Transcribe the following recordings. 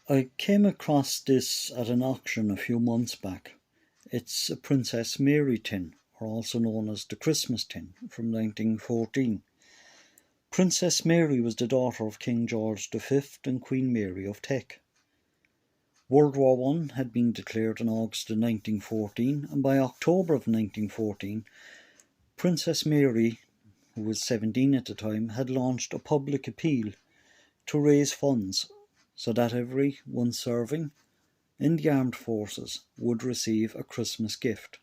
I came across this at an auction a few months back. It's a Princess Mary tin, or also known as the Christmas tin, from 1914. Princess Mary was the daughter of King George V and Queen Mary of Teck. World War One had been declared in August of 1914, and by October of 1914, Princess Mary, who was 17 at the time, had launched a public appeal to raise funds so that everyone serving in the armed forces would receive a Christmas gift.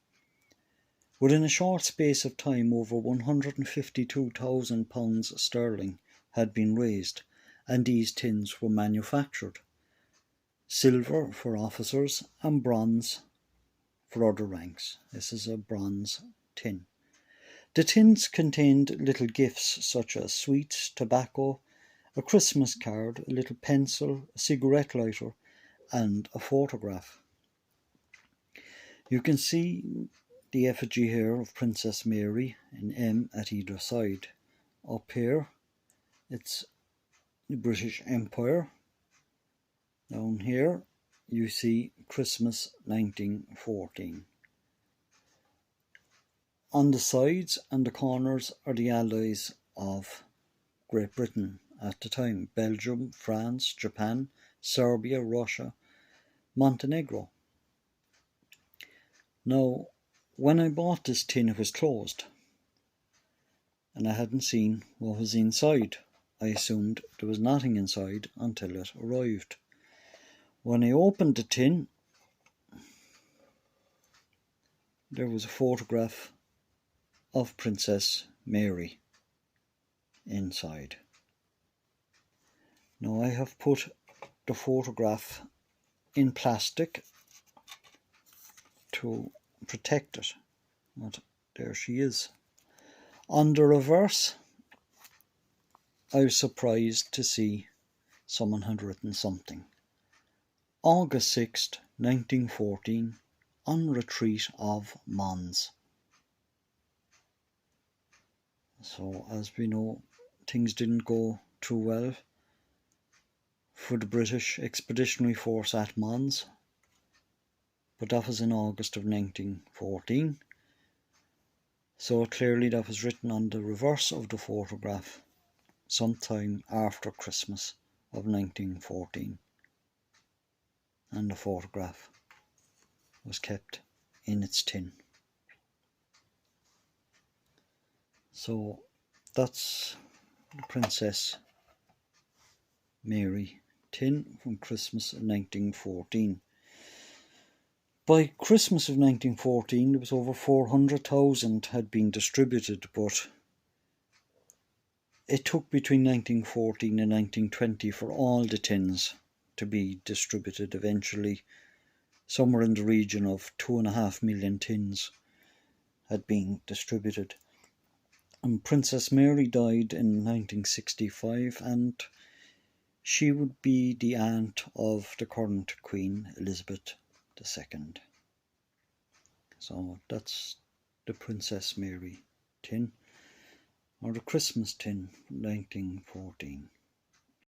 Within a short space of time, over £152,000 sterling had been raised, and these tins were manufactured. Silver for officers and bronze for other ranks. This is a bronze tin. The tins contained little gifts such as sweets, tobacco, a Christmas card, a little pencil, a cigarette lighter, and a photograph. You can see the effigy here of Princess Mary in M at either side. Up here, it's the British Empire. Down here, you see Christmas 1914. On the sides and the corners are the allies of Great Britain at the time: Belgium, France, Japan, Serbia, Russia, Montenegro. Now, when I bought this tin, it was closed, and I hadn't seen what was inside. I assumed there was nothing inside until it arrived. When I opened the tin, there was a photograph of Princess Mary inside. Now, I have put the photograph in plastic to protect it. But there she is. On the reverse, I was surprised to see someone had written something. August 6th, 1914, on retreat of Mons. So, as we know, things didn't go too well for the British Expeditionary Force at Mons, but that was in August of 1914. So clearly that was written on the reverse of the photograph sometime after Christmas of 1914. And the photograph was kept in its tin. So that's Princess Mary tin from Christmas of 1914. By Christmas of 1914, there was over 400,000 had been distributed, but it took between 1914 and 1920 for all the tins to be distributed. Eventually, somewhere in the region of 2.5 million tins had been distributed. And Princess Mary died in 1965, and she would be the aunt of the current Queen Elizabeth II. So that's the Princess Mary tin, or the Christmas tin from 1914.